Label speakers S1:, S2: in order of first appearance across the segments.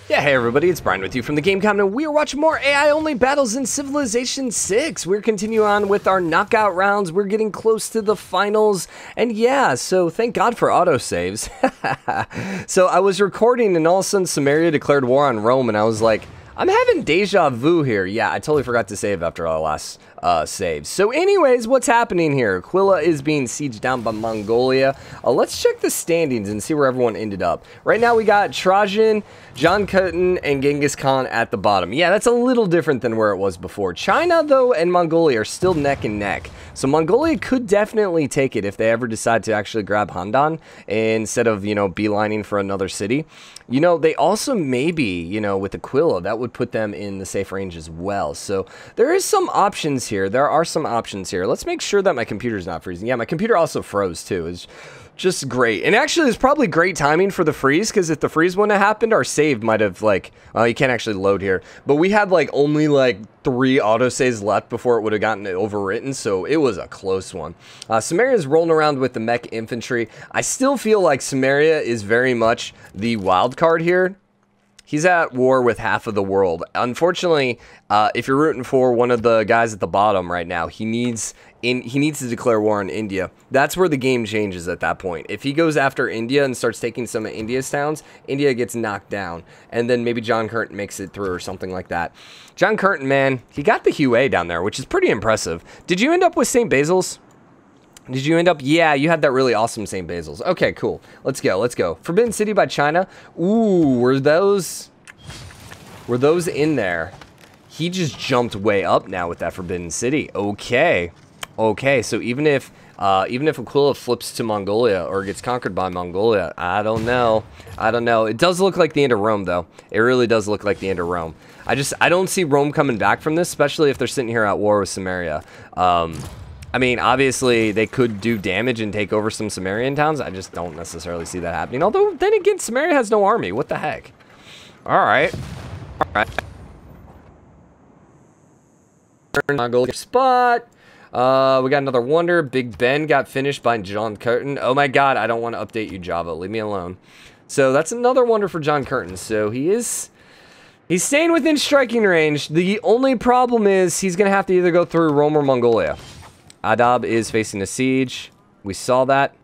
S1: Yeah, hey everybody, it's Brian with you from TheGameCommon, and we are watching more AI-only battles in Civilization 6. We're continuing on with our knockout rounds. We're getting close to the finals, and yeah, so thank God for autosaves. So I was recording, and all of a sudden Sumeria declared war on Rome, and I was like, I'm having deja vu here. Yeah, I totally forgot to save after our last saves. So anyways, what's happening here? Aquila is being sieged down by Mongolia. Let's check the standings and see where everyone ended up. Right now we got Trajan, John Cutton, and Genghis Khan at the bottom. Yeah, that's a little different than where it was before. China, though, and Mongolia are still neck and neck. So Mongolia could definitely take it if they ever decide to actually grab Handan instead of, you know, beelining for another city. You know, they also maybe, you know, with Aquila, that would put them in the safe range as well. So there is some options here. There are some options here. Let's make sure that my computer's not freezing. Yeah, my computer also froze too. It's just great. And actually, it's probably great timing for the freeze, because if the freeze wouldn't have happened, our save might have, like, well, you can't actually load here. But we had, like, only, like, 3 autosaves left before it would have gotten overwritten, so it was a close one. Sumeria is rolling around with the mech infantry. I still feel like Sumeria is very much the wild card here. He's at war with half of the world. Unfortunately, if you're rooting for one of the guys at the bottom right now, he needs to declare war on India. That's where the game changes at that point. If he goes after India and starts taking some of India's towns, India gets knocked down, and then maybe John Curtin makes it through or something like that. John Curtin, man, he got the Hue down there, which is pretty impressive. Did you end up with St. Basil's? Did you end up? Yeah, you had that really awesome St. Basil's. Okay, cool. Let's go. Let's go. Forbidden City by China. Ooh, were those in there? He just jumped way up now with that Forbidden City. Okay. Okay, so even if Aquila flips to Mongolia or gets conquered by Mongolia, I don't know. I don't know. It does look like the end of Rome, though. It really does look like the end of Rome. I don't see Rome coming back from this, especially if they're sitting here at war with Sumeria. I mean, obviously, they could do damage and take over some Sumerian towns. I just don't necessarily see that happening. Although, then again, Sumeria has no army. What the heck? All right. All right. Mongolia spot. We got another wonder. Big Ben got finished by John Curtin. Oh my God, I don't want to update you, Java. Leave me alone. So that's another wonder for John Curtin. So he's staying within striking range. The only problem is he's going to have to either go through Rome or Mongolia. Adab is facing a siege. We saw that.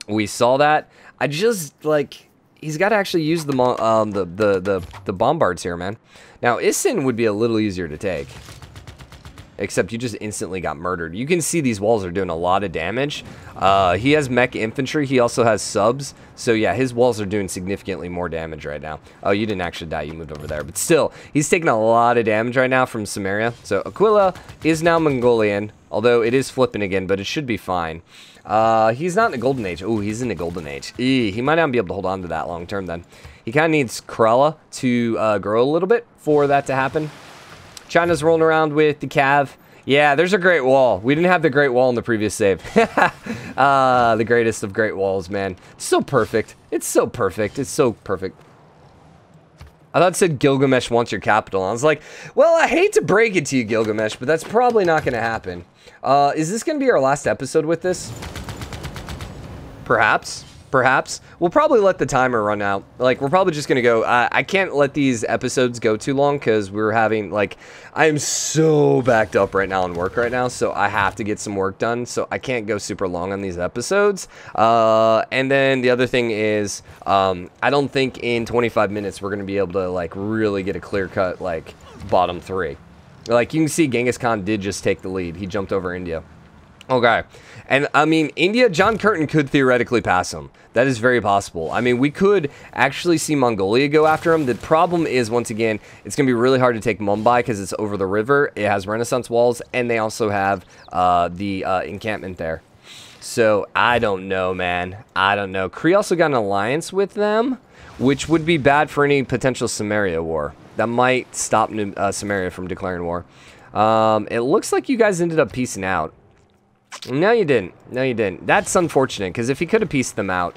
S1: We saw that. I just, like, he's got to actually use the bombards here, man. Now, Isin would be a little easier to take. Except you just instantly got murdered. You can see these walls are doing a lot of damage. He has mech infantry. He also has subs. So yeah, his walls are doing significantly more damage right now. Oh, you didn't actually die. You moved over there. But still, he's taking a lot of damage right now from Sumeria. So Aquila is now Mongolian. Although it is flipping again, but it should be fine. He's not in the Golden Age. Oh, he's in the Golden Age. He might not be able to hold on to that long term then. He kind of needs Krella to grow a little bit for that to happen. China's rolling around with the Cav. Yeah, there's a Great Wall. We didn't have the Great Wall in the previous save. The greatest of Great Walls, man. It's so perfect. It's so perfect. It's so perfect. I thought it said Gilgamesh wants your capital. I was like, well, I hate to break it to you, Gilgamesh, but that's probably not going to happen. Is this going to be our last episode with this? Perhaps. Perhaps. We'll probably let the timer run out. Like, we're probably just going to go. I can't let these episodes go too long because we're having, like, I am so backed up right now on work right now, so I have to get some work done, so I can't go super long on these episodes. And then the other thing is, I don't think in 25 minutes we're going to be able to, like, really get a clear-cut, like, bottom 3. Like, you can see Genghis Khan did just take the lead. He jumped over India. Okay. And, I mean, India, John Curtin could theoretically pass him. That is very possible. I mean, we could actually see Mongolia go after him. The problem is, once again, it's going to be really hard to take Mumbai because it's over the river. It has Renaissance walls, and they also have the encampment there. So, I don't know, man. I don't know. Cree also got an alliance with them, which would be bad for any potential Sumeria war. That might stop Sumeria from declaring war. It looks like you guys ended up peacing out. No, you didn't. No, you didn't. That's unfortunate, because if he could have pieced them out,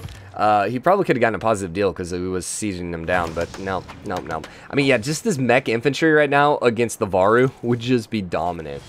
S1: he probably could have gotten a positive deal because he was sieging them down, but no. I mean, yeah, just this mech infantry right now against the Varu would just be dominant.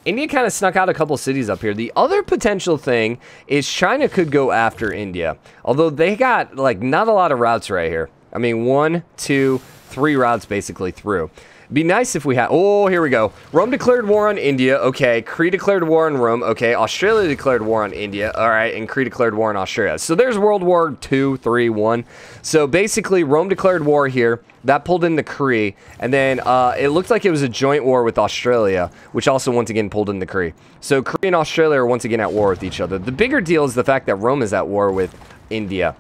S1: India kind of snuck out a couple cities up here. The other potential thing is China could go after India, although they got, like, not a lot of routes right here. I mean, 1, 2, 3 routes basically through. Be nice if we had... Oh, here we go. Rome declared war on India. Okay. Cree declared war on Rome. Okay. Australia declared war on India. All right. And Cree declared war on Australia. So there's World War 2, 3, 1. So basically, Rome declared war here. That pulled in the Cree. And then it looked like it was a joint war with Australia, which also once again pulled in the Cree. So Cree and Australia are once again at war with each other. The bigger deal is the fact that Rome is at war with India.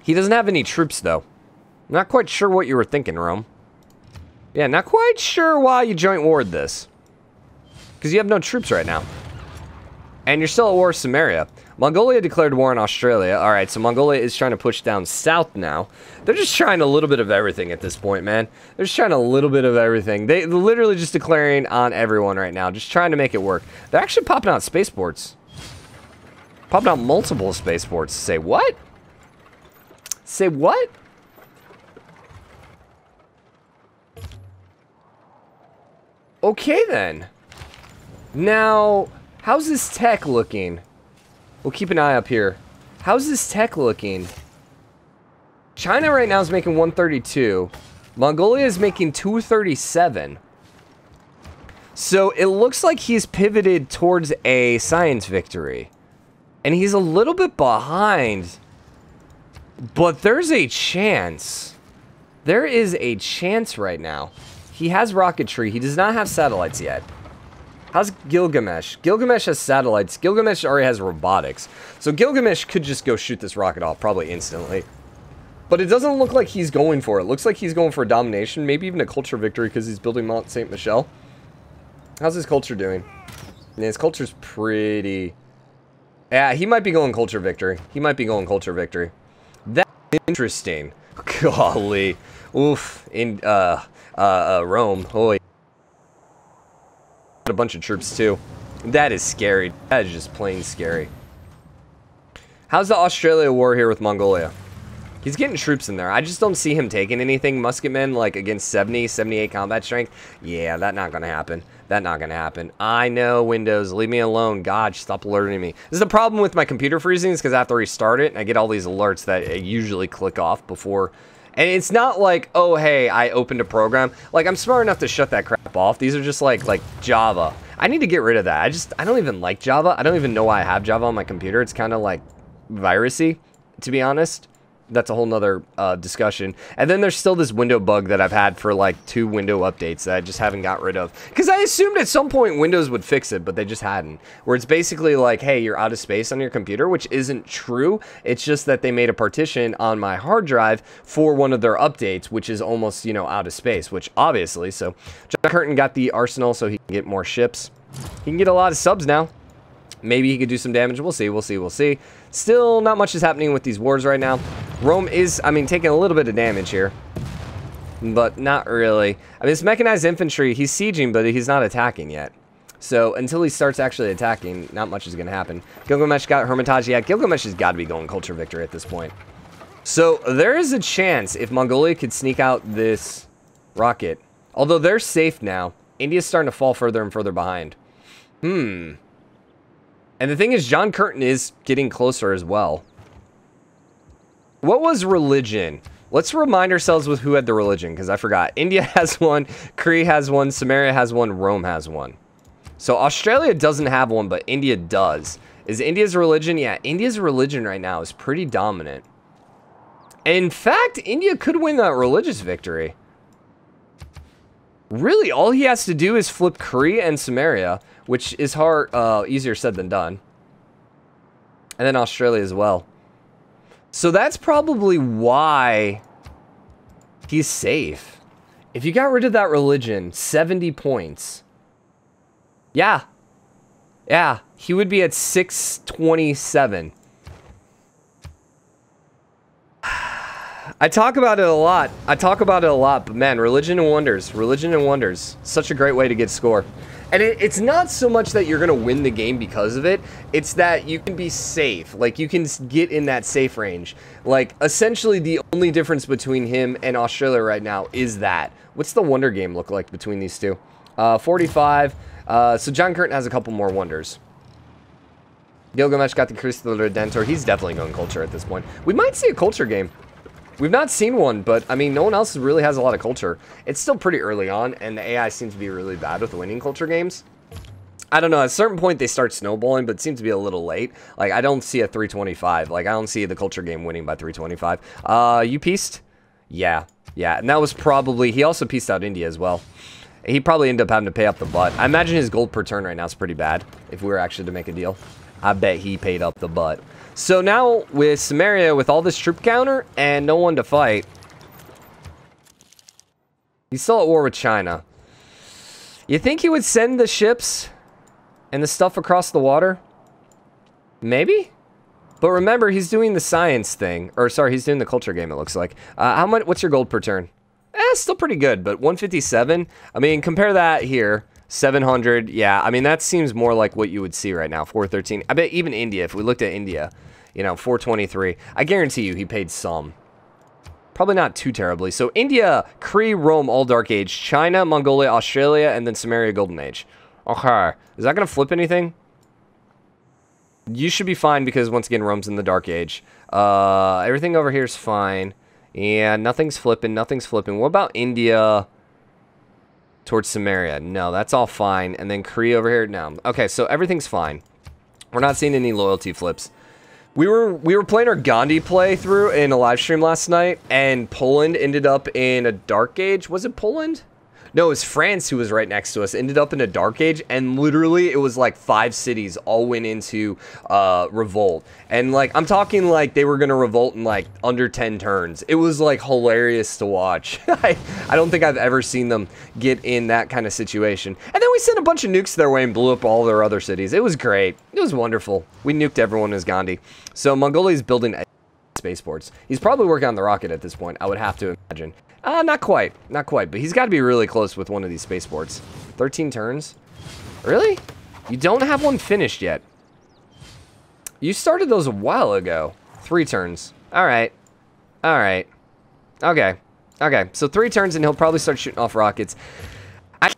S1: He doesn't have any troops, though. Not quite sure what you were thinking, Rome. Yeah, not quite sure why you joint warred this. Because you have no troops right now. And you're still at war with Sumeria. Mongolia declared war on Australia. Alright, so Mongolia is trying to push down south now. They're just trying a little bit of everything at this point, man. They're just trying a little bit of everything. They're literally just declaring on everyone right now. Just trying to make it work. They're actually popping out spaceports. Popping out multiple spaceports. Say what? Say what? Okay, then. Now, how's this tech looking? We'll keep an eye up here. How's this tech looking? China right now is making 132. Mongolia is making 237. So, it looks like he's pivoted towards a science victory. And he's a little bit behind. But there's a chance. There is a chance right now. He has rocketry. He does not have satellites yet. How's Gilgamesh? Gilgamesh has satellites. Gilgamesh already has robotics. So Gilgamesh could just go shoot this rocket off probably instantly. But it doesn't look like he's going for it. Looks like he's going for a domination. Maybe even a culture victory because he's building Mount St. Michel. How's his culture doing? Yeah, his culture's pretty... Yeah, he might be going culture victory. He might be going culture victory. That's interesting. Golly. Oof. In, Rome. Holy. A bunch of troops, too. That is scary. That is just plain scary. How's the Australia war here with Mongolia? He's getting troops in there. I just don't see him taking anything. Musketmen, like, against 70, 78 combat strength. Yeah, that's not gonna happen. That's not gonna happen. I know, Windows. Leave me alone. God, stop alerting me. This is the problem with my computer freezing is because I have to restart it, and I get all these alerts that usually click off before... And it's not like, oh, hey, I opened a program. Like, I'm smart enough to shut that crap off. These are just like Java. I need to get rid of that. I don't even like Java. I don't even know why I have Java on my computer. It's kind of like virusy, to be honest. That's a whole nother discussion. And then there's still this window bug that I've had for like 2 window updates that I just haven't got rid of. Because I assumed at some point Windows would fix it, but they just hadn't. Where it's basically like, hey, you're out of space on your computer, which isn't true. It's just that they made a partition on my hard drive for one of their updates, which is almost, you know, out of space, which obviously. So John Curtin got the arsenal so he can get more ships. He can get a lot of subs now. Maybe he could do some damage. We'll see, we'll see, we'll see. Still, not much is happening with these wars right now. Rome is, I mean, taking a little bit of damage here. But not really. I mean, it's mechanized infantry. He's sieging, but he's not attacking yet. So, until he starts actually attacking, not much is going to happen. Gilgamesh got Hermitage. Yeah, Gilgamesh has got to be going culture victory at this point. So, there is a chance if Mongolia could sneak out this rocket. Although they're safe now. India's starting to fall further and further behind. And the thing is, John Curtin is getting closer as well. What was religion? Let's remind ourselves with who had the religion, because I forgot. India has one, Cree has one, Sumeria has one, Rome has one. So Australia doesn't have one, but India does. Is India's religion? Yeah, India's religion right now is pretty dominant. In fact, India could win that religious victory. Really, all he has to do is flip Cree and Sumeria, which is hard, easier said than done. And then Australia as well. So that's probably why he's safe. If you got rid of that religion, 70 points. Yeah. Yeah, he would be at 627. I talk about it a lot. But man, religion and wonders. Religion and wonders. Such a great way to get score. And it's not so much that you're going to win the game because of it. It's that you can be safe. Like, you can get in that safe range. Like, essentially, the only difference between him and Australia right now is that. What's the wonder game look like between these two? 45. So John Curtin has a couple more wonders. Gilgamesh got the Cristo Redentor. He's definitely going culture at this point. We might see a culture game. We've not seen one, but, I mean, no one else really has a lot of culture. It's still pretty early on, and the AI seems to be really bad with winning culture games. I don't know, at a certain point they start snowballing, but it seems to be a little late. Like, I don't see a 325. Like, I don't see the culture game winning by 325. You pieced? Yeah, and that was probably... He also pieced out India as well. He probably ended up having to pay up the butt. I imagine his gold per turn right now is pretty bad, if we were actually to make a deal. I bet he paid up the butt. So now, with Sumeria, with all this troop counter, and no one to fight... He's still at war with China. You think he would send the ships... and the stuff across the water? Maybe? But remember, he's doing the science thing. Or, sorry, he's doing the culture game, it looks like. How much? What's your gold per turn? Still pretty good, but 157? I mean, compare that here. 700, yeah. I mean, that seems more like what you would see right now. 413. I bet even India, if we looked at India, you know, 423. I guarantee you he paid some. Probably not too terribly. So, India, Cree, Rome, all Dark Age. China, Mongolia, Australia, and then Sumeria, Golden Age. Okay. Is that going to flip anything? You should be fine because, once again, Rome's in the Dark Age. Everything over here is fine. Yeah, nothing's flipping. Nothing's flipping. What about India towards Sumeria? No, that's all fine. And then Cree over here? No. Okay, so everything's fine. We're not seeing any loyalty flips. We were playing our Gandhi playthrough in a live stream last night, and Poland ended up in a Dark Age. Was it Poland? No, it was France who was right next to us. Ended up in a Dark Age, and literally it was like 5 cities all went into revolt. And like, I'm talking like they were going to revolt in like under 10 turns. It was like hilarious to watch. I don't think I've ever seen them get in that kind of situation. And then we sent a bunch of nukes their way and blew up all their other cities. It was great. It was wonderful. We nuked everyone as Gandhi. So Mongolia's building spaceports. He's probably working on the rocket at this point, I would have to imagine. Not quite, but he's got to be really close with one of these spaceports. 13 turns? Really? You don't have one finished yet. You started those a while ago. 3 turns. Alright. Okay, so 3 turns and he'll probably start shooting off rockets. I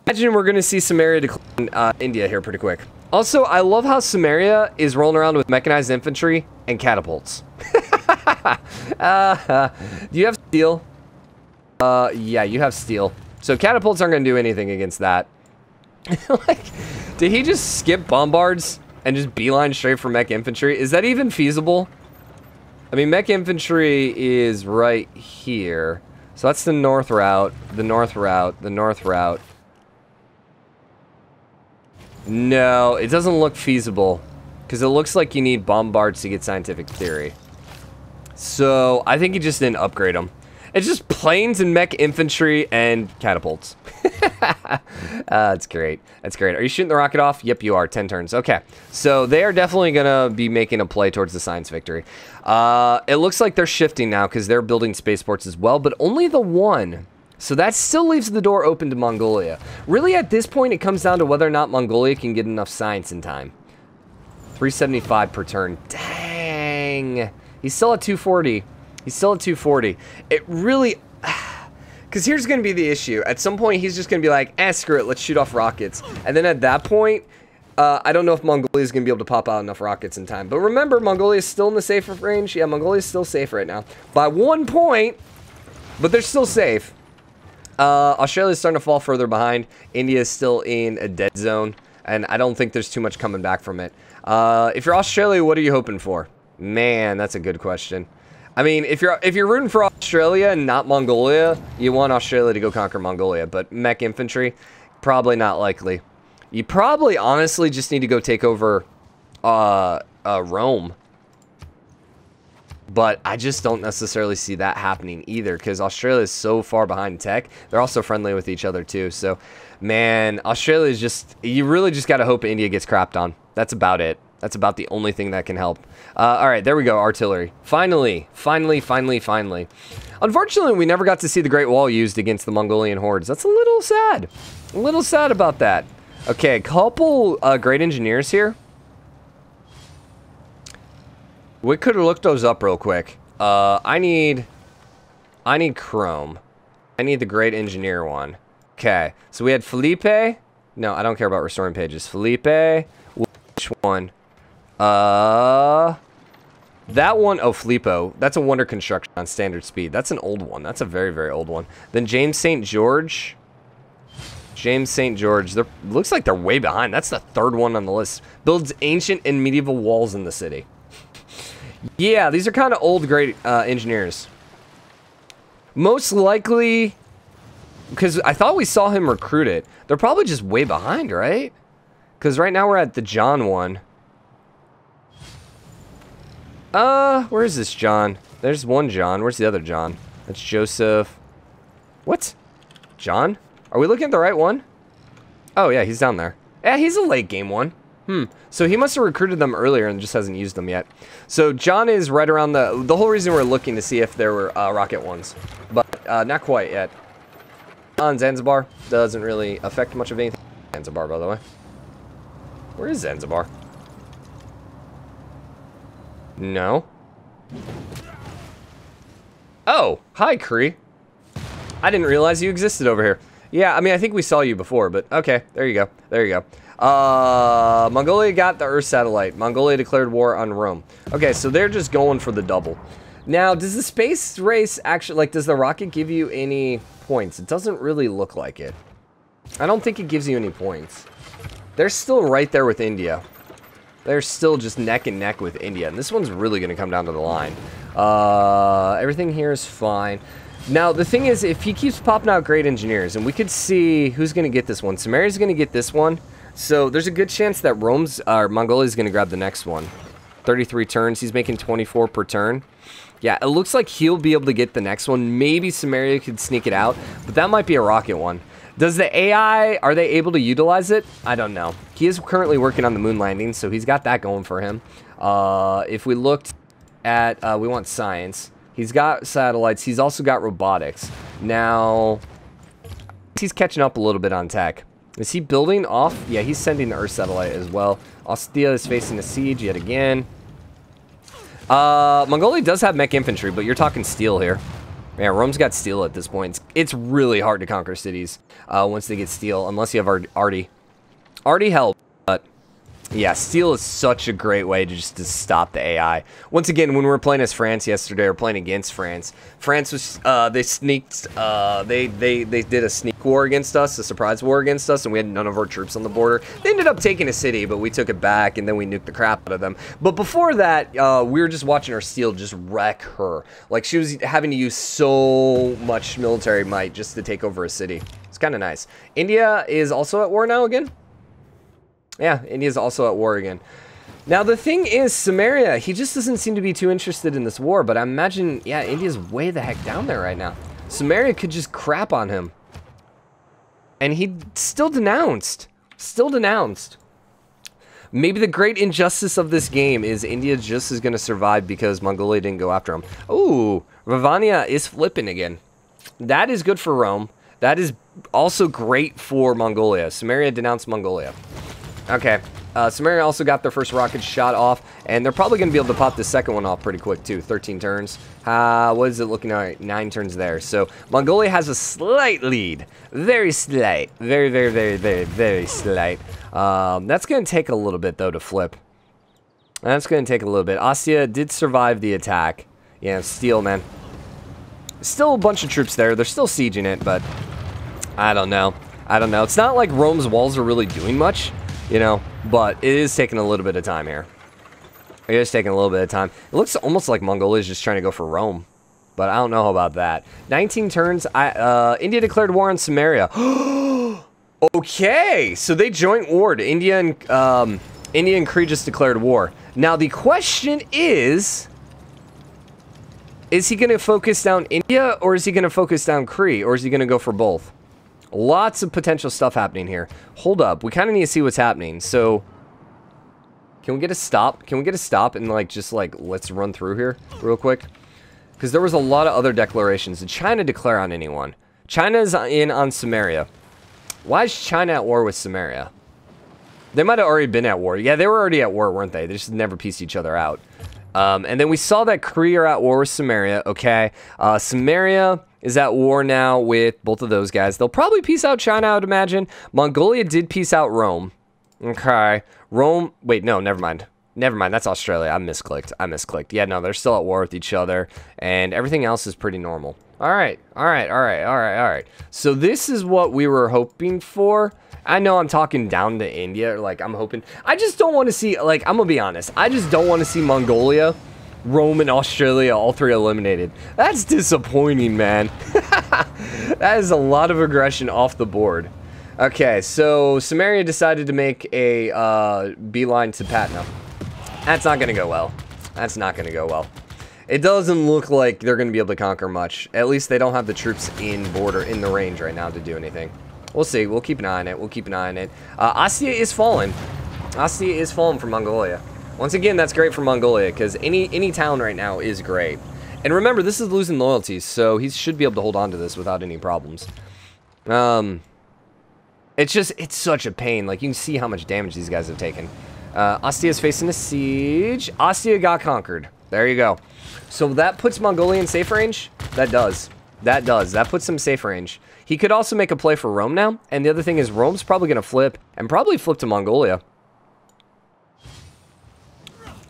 S1: imagine we're going to see Sumeria decline India here pretty quick. Also, I love how Sumeria is rolling around with mechanized infantry and catapults. Do you have steel? Yeah, you have steel. So catapults aren't going to do anything against that. Like, did he just skip bombards and just beeline straight for mech infantry? Is that even feasible? I mean, mech infantry is right here. So that's the north route, the north route, the north route. No, it doesn't look feasible. Because it looks like you need bombards to get scientific theory. So, I think you just didn't upgrade them. It's just planes and mech infantry and catapults. That's great. That's great. Are you shooting the rocket off? Yep, you are. 10 turns. Okay. So, they are definitely going to be making a play towards the science victory. It looks like they're shifting now because they're building spaceports as well, but only the one. So, that still leaves the door open to Mongolia. Really, at this point, it comes down to whether or not Mongolia can get enough science in time. 375 per turn. Dang. He's still at 240. He's still at 240. It really... Because here's going to be the issue. At some point, he's just going to be like, screw it, let's shoot off rockets. And then at that point, I don't know if Mongolia is going to be able to pop out enough rockets in time. But remember, Mongolia is still in the safer range. Yeah, Mongolia is still safe right now. By 1 point, but they're still safe. Australia is starting to fall further behind. India is still in a dead zone. And I don't think there's too much coming back from it. If you're Australia, what are you hoping for? Man, that's a good question. I mean, if you're rooting for Australia and not Mongolia, you want Australia to go conquer Mongolia. But mech infantry, probably not likely. You probably honestly just need to go take over Rome. But I just don't necessarily see that happening either because Australia is so far behind tech. They're also friendly with each other too. So, man, Australia is just... You really just got to hope India gets crapped on. That's about it. That's about the only thing that can help. All right, there we go, artillery. Finally. Unfortunately, we never got to see the Great Wall used against the Mongolian hordes. That's a little sad. A little sad about that. Okay, a couple great engineers here. We could have looked those up real quick. I need Chrome. I need the great engineer one. Okay, so we had Felipe. No, I don't care about restoring pages. Felipe, which one? That one, oh, Filippo. That's a wonder construction on standard speed. That's an old one. That's a very, very old one. Then James St. George. James St. George. Looks like they're way behind. That's the third one on the list. Builds ancient and medieval walls in the city. Yeah, these are kind of old, great engineers. Most likely, because I thought we saw him recruit it. They're probably just way behind, right? Because right now we're at the John one. Where is this John? There's one John. Where's the other John? That's Joseph. What? John? Are we looking at the right one? Oh, yeah, he's down there. Yeah, he's a late game one. So he must have recruited them earlier and just hasn't used them yet. So John is right around the whole reason we're looking to see if there were rocket ones. But not quite yet. On Zanzibar. Doesn't really affect much of anything. Zanzibar, by the way. Where is Zanzibar? No. Oh, hi, Cree. I didn't realize you existed over here. Yeah, I mean, I think we saw you before, but okay. There you go. There you go. Mongolia got the Earth satellite. Mongolia declared war on Rome. Okay, so they're just going for the double. Now, does the space race actually, like, does the rocket give you any points? It doesn't really look like it. I don't think it gives you any points. They're still right there with India. They're still just neck and neck with India. And this one's really going to come down to the line. Everything here is fine. Now, the thing is, if he keeps popping out great engineers, and we could see who's going to get this one. Sumeria's going to get this one. So there's a good chance that Mongolia's going to grab the next one. 33 turns. He's making 24 per turn. Yeah, it looks like he'll be able to get the next one. Maybe Sumeria could sneak it out, but that might be a rocket one. Does the AI, are they able to utilize it? I don't know. He is currently working on the moon landing, so he's got that going for him. If we looked at, we want science. He's got satellites. He's also got robotics. Now, he's catching up a little bit on tech. Is he building off? Yeah, he's sending the Earth satellite as well. Ostia is facing a siege yet again. Mongolia does have mech infantry, but you're talking steel here. Yeah, Rome's got steel at this point. It's really hard to conquer cities once they get steel, unless you have Arty. Arty helps, but yeah, steel is such a great way to just to stop the AI. Once again, when we were playing as France yesterday, or playing against France, France was they sneaked. They did a sneak war against us, a surprise war against us, and we had none of our troops on the border. They ended up taking a city, but we took it back, and then we nuked the crap out of them. But before that, we were just watching our steel just wreck her. Like, she was having to use so much military might just to take over a city. It's kind of nice. India is also at war now again. Yeah, India's also at war again. Now, the thing is, Sumeria, he just doesn't seem to be too interested in this war, but I imagine, yeah, India's way the heck down there right now. Sumeria could just crap on him. And he still denounced. Still denounced. Maybe the great injustice of this game is India just is going to survive because Mongolia didn't go after him. Ooh, Ravania is flipping again. That is good for Rome. That is also great for Mongolia. Sumeria denounced Mongolia. Okay, Sumeria also got their first rocket shot off, and they're probably going to be able to pop the second one off pretty quick, too. 13 turns. What is it looking like? 9 turns there. So, Mongolia has a slight lead. Very slight. Very, very, very, very, very slight. That's going to take a little bit, though, to flip. That's going to take a little bit. Ostia did survive the attack. Yeah, steel, man. Still a bunch of troops there. They're still sieging it, but I don't know. I don't know. It's not like Rome's walls are really doing much. You know, but it is taking a little bit of time here. It is taking a little bit of time. It looks almost like Mongolia is just trying to go for Rome. But I don't know about that. 19 turns. India declared war on Sumeria. Okay, so they joint warred. India and Cree just declared war. Now, the question is he going to focus down India, or is he going to focus down Cree, or is he going to go for both? Lots of potential stuff happening here. Hold up. We kind of need to see what's happening. So, can we get a stop? Can we get a stop and, like, just, like, let's run through here real quick? Because there was a lot of other declarations. Did China declare on anyone? China's in on Sumeria. Why is China at war with Sumeria? They might have already been at war. Yeah, they were already at war, weren't they? They just never pieced each other out. And then we saw that Cree are at war with Sumeria. Okay. Sumeria is at war now with both of those guys. They'll probably peace out China, I would imagine. Mongolia did peace out Rome. Okay. Rome. Wait, no, never mind. Never mind, that's Australia. I misclicked. Yeah, no, they're still at war with each other, and everything else is pretty normal. All right. So this is what we were hoping for. I know I'm talking down to India, like I'm hoping. I just don't want to see, like, I'm gonna be honest. I just don't want to see Mongolia, Rome, and Australia all three eliminated. That's disappointing, man. That is a lot of aggression off the board. Okay, so Sumeria decided to make a beeline to Patna. That's not gonna go well. That's not gonna go well. It doesn't look like they're gonna be able to conquer much. At least they don't have the troops in the range right now to do anything. We'll see. We'll keep an eye on it. Ostia is falling. Ostia is falling for Mongolia. Once again, that's great for Mongolia, because any town right now is great. And remember, this is losing loyalties, so he should be able to hold on to this without any problems. It's such a pain. Like, you can see how much damage these guys have taken. Ostia is facing a siege. Ostia got conquered. There you go. So that puts Mongolia in safe range? That does. That puts him safe range. He could also make a play for Rome now. And the other thing is Rome's probably going to flip. And probably flip to Mongolia.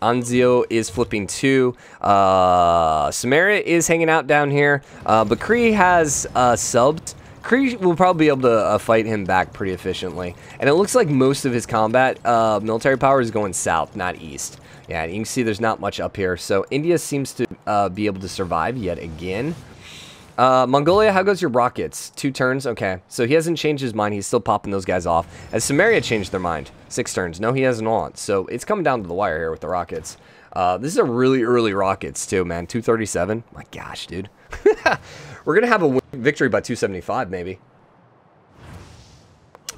S1: Anzio is flipping too. Sumeria is hanging out down here. But Cree has subs. Cree will probably be able to fight him back pretty efficiently. And it looks like most of his combat military power is going south, not east. Yeah, you can see there's not much up here. So India seems to be able to survive yet again. Mongolia, how goes your rockets? 2 turns? Okay. So he hasn't changed his mind. He's still popping those guys off. Has Sumeria changed their mind? 6 turns. No, he has not. So it's coming down to the wire here with the rockets. This is a really early rockets too, man. 237. My gosh, dude. We're going to have a victory by 275, maybe.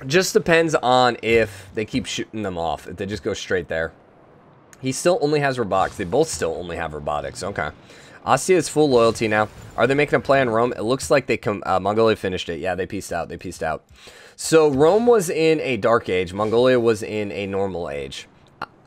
S1: Just depends on if they keep shooting them off. If they just go straight there. He still only has robotics. They both still only have robotics. Okay. Ostia is full loyalty now. Are they making a play on Rome? It looks like they Mongolia finished it. Yeah, they pieced out. So Rome was in a dark age. Mongolia was in a normal age.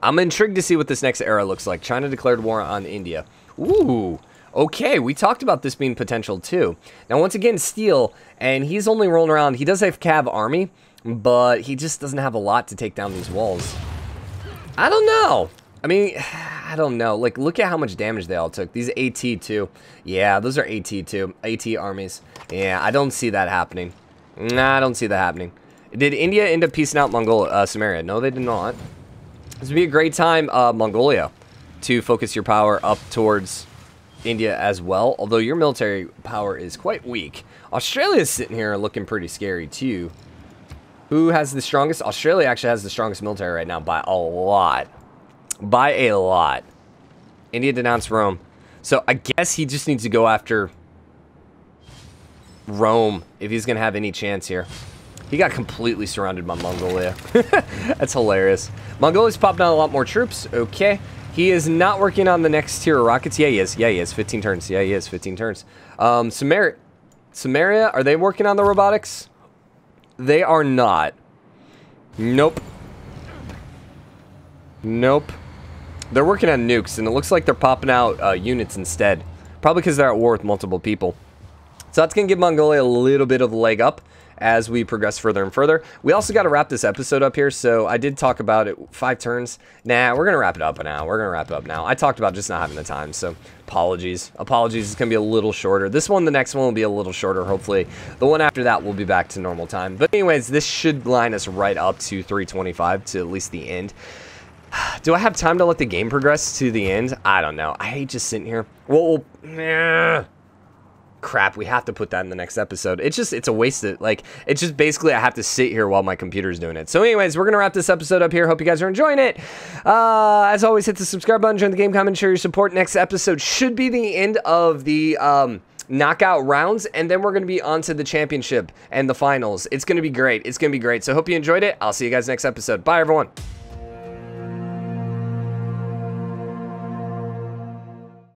S1: I'm intrigued to see what this next era looks like. China declared war on India. Ooh. Okay, we talked about this being potential too. Now, once again, Steel, and he's only rolling around. He does have Cav army, but he just doesn't have a lot to take down these walls. I don't know. I mean, I don't know. Like, look at how much damage they all took. These AT too. Yeah, those are AT too. AT armies. Yeah, I don't see that happening. Nah, I don't see that happening. Did India end up piecing out Sumeria? No, they did not. This would be a great time, Mongolia, to focus your power up towards India as well. Although your military power is quite weak. Australia's sitting here looking pretty scary too. Who has the strongest? Australia actually has the strongest military right now by a lot. By a lot. India denounced Rome. So I guess he just needs to go after Rome if he's going to have any chance here. He got completely surrounded by Mongolia. That's hilarious. Mongolia's popping out a lot more troops. Okay. He is not working on the next tier of rockets. Yeah, he is. Yeah, he is. 15 turns. Yeah, he is. 15 turns. Sumeria, are they working on the robotics? They are not. Nope. Nope. They're working on nukes, and it looks like they're popping out units instead. Probably because they're at war with multiple people. So that's going to give Mongolia a little bit of a leg up as we progress further and further. We also got to wrap this episode up here, so I did talk about it. 5 turns. Nah, we're going to wrap it up now. I talked about just not having the time, so apologies. Apologies, it's going to be a little shorter. This one, the next one will be a little shorter, hopefully. The one after that will be back to normal time. But anyways, this should line us right up to 325, to at least the end. Do I have time to let the game progress to the end? I don't know. I hate just sitting here. Well, crap, we have to put that in the next episode. It's a waste of, like, it's just basically I have to sit here while my computer's doing it. So anyways, we're going to wrap this episode up here. Hope you guys are enjoying it. As always, hit the subscribe button, join the game, comment, share your support. Next episode should be the end of the knockout rounds, and then we're going to be on to the championship and the finals. It's going to be great. So hope you enjoyed it. I'll see you guys next episode. Bye, everyone.